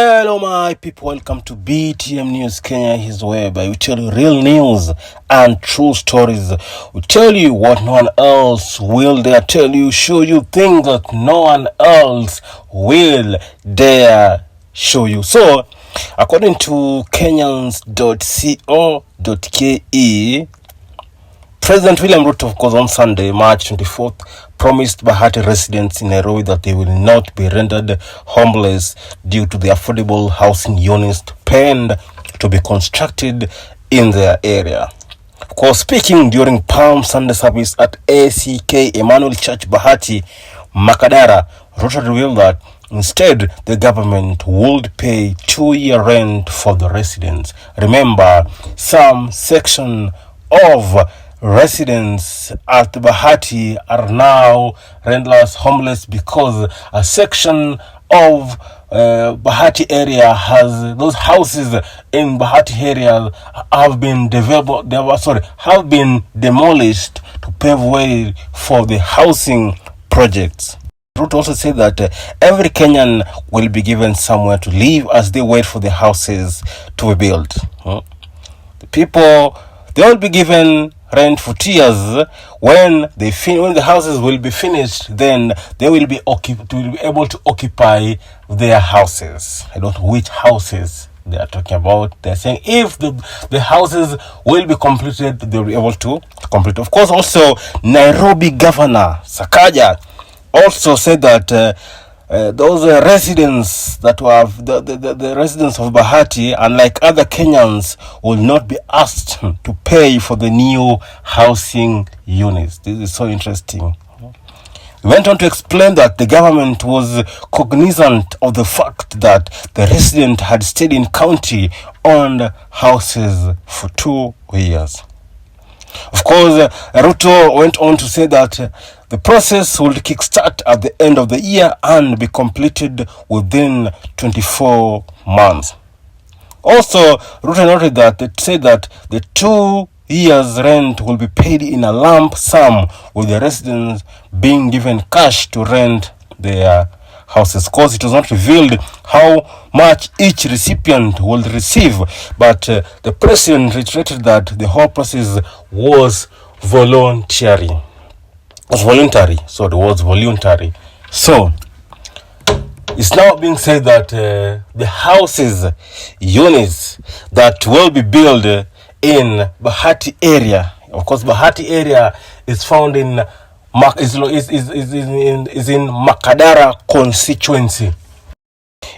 Hello my people, welcome to BTM News Kenya, his whereby we tell you real news and true stories. We tell you what no one else will dare tell you, show you things that no one else will dare show you. So, according to Kenyans.co.ke, President William Ruto, of course, on Sunday, March 24th, promised Bahati residents in Nairobi that they will not be rendered homeless due to the affordable housing units planned to be constructed in their area. Of course, speaking during Palm Sunday service at ACK Emmanuel Church Bahati, Makadara, Ruto revealed that instead the government would pay 2-year rent for the residents. Remember, some section of residents at Bahati are now rendered homeless because a section of Bahati area has those houses in Bahati area have been demolished to pave way for the housing projects. Ruto also said that every Kenyan will be given somewhere to live as they wait for the houses to be built. The people, they will be given rent for 2 years. When the houses will be finished, then they will be able to occupy their houses. I don't know which houses they are talking about. They're saying if the houses will be completed, they'll be able to complete. Of course, also Nairobi Governor Sakaja also said that those residents that have the residents of Bahati, unlike other Kenyans, will not be asked to pay for the new housing units. This is so interesting. He went on to explain that the government was cognizant of the fact that the resident had stayed in county-owned houses for 2 years. Of course, Ruto went on to say that the process will kickstart at the end of the year and be completed within 24 months. Also, Ruto noted that they said that the 2 years rent will be paid in a lump sum, with the residents being given cash to rent their houses. Of course, it was not revealed how much each recipient will receive, but the president reiterated that the whole process was voluntary. So the word's voluntary. So it's now being said that the houses, units that will be built in Bahati area. Of course, Bahati area is found in is in Makadara constituency.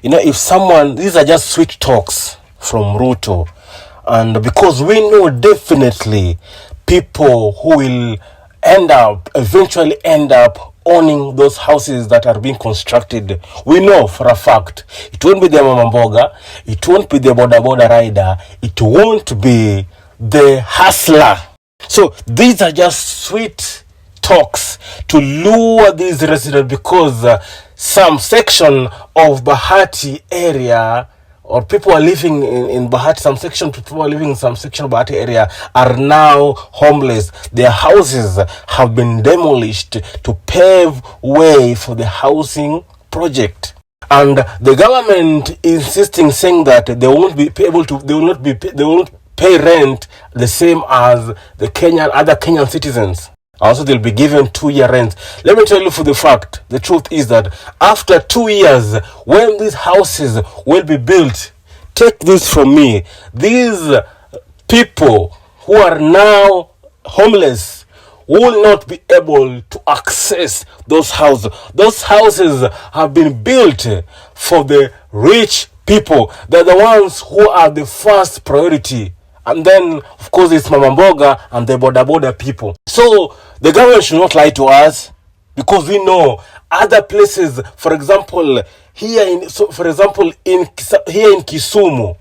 You know, if someone, these are just sweet talks from Ruto, and because we know definitely people who will eventually end up owning those houses that are being constructed. We know for a fact it won't be the mama mboga, it won't be the boda rider, it won't be the hustler. So these are just sweet talks to lure these residents, because some section of Bahati area, or people are living in Bahati, people are living in some section of Bahati area are now homeless. Their houses have been demolished to pave way for the housing project. And the government insisting, saying that they won't pay rent the same as the other Kenyan citizens. Also, they'll be given 2-year rent. Let me tell you for the fact, the truth is that after 2 years, when these houses will be built, take this from me, these people who are now homeless will not be able to access those houses. Those houses have been built for the rich people. They're the ones who are the first priority. And then, of course, it's Mama Mboga and the boda people. So, the government should not lie to us, because we know other places, for example, here in Kisumu,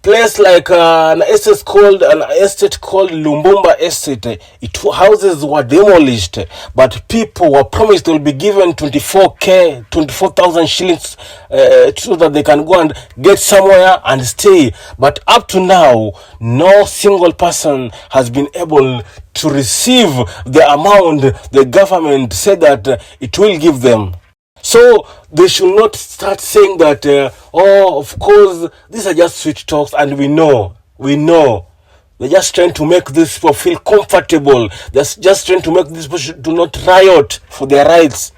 place like an estate called Lumbumba Estate, houses were demolished, but people were promised they will be given 24,000 shillings so that they can go and get somewhere and stay. But up to now, no single person has been able to receive the amount the government said that it will give them. So they should not start saying that, oh, of course, these are just sweet talks, and we know. They're just trying to make these people feel comfortable. They're just trying to make these people do not riot for their rights.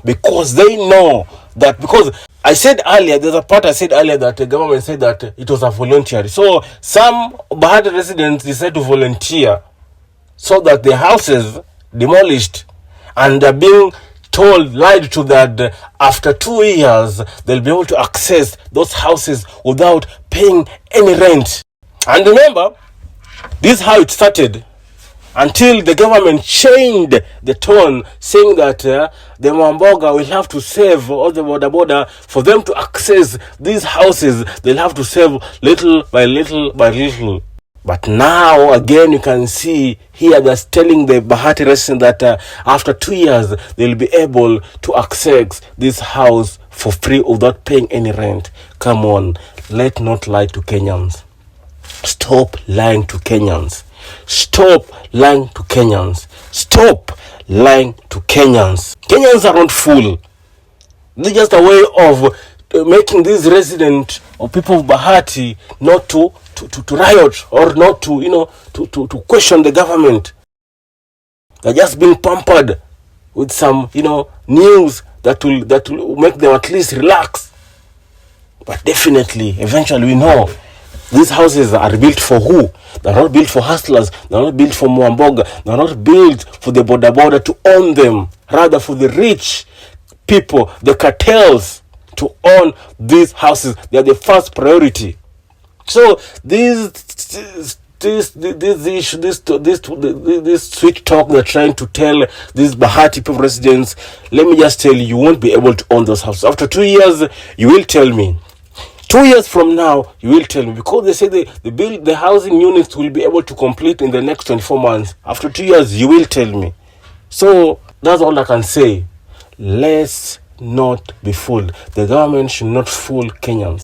Because they know that, because I said earlier, there's a part I said earlier that the government said that it was a voluntary. So some Bahati residents decided to volunteer so that their houses demolished, and they're being lied to that after 2 years they'll be able to access those houses without paying any rent. And remember, this is how it started, until the government changed the tone, saying that the Mwamboga will have to save, all the border for them to access these houses. They'll have to save little by little by little. But now again, you can see here that's telling the Bahati resident that after 2 years they'll be able to access this house for free without paying any rent. Come on, let's not lie to Kenyans. Stop lying to Kenyans. Stop lying to Kenyans. Stop lying to Kenyans. Kenyans are not fool. They're just a way of making these residents or people of Bahati not to riot, or not to to question the government. They're just being pampered with some news that will make them at least relax. But definitely, eventually, we know these houses are built for who? They're not built for hustlers. They're not built for Mwamboga. They're not built for the border to own them. Rather for the rich people, the cartels, to own these houses. They are the first priority. So this sweet talk they're trying to tell these Bahati people residents, let me just tell you, you won't be able to own those houses. After 2 years, you will tell me. 2 years from now, you will tell me, because they say the housing units will be able to complete in the next 24 months. After 2 years, you will tell me. So that's all I can say. Let's not be fooled. The government should not fool Kenyans.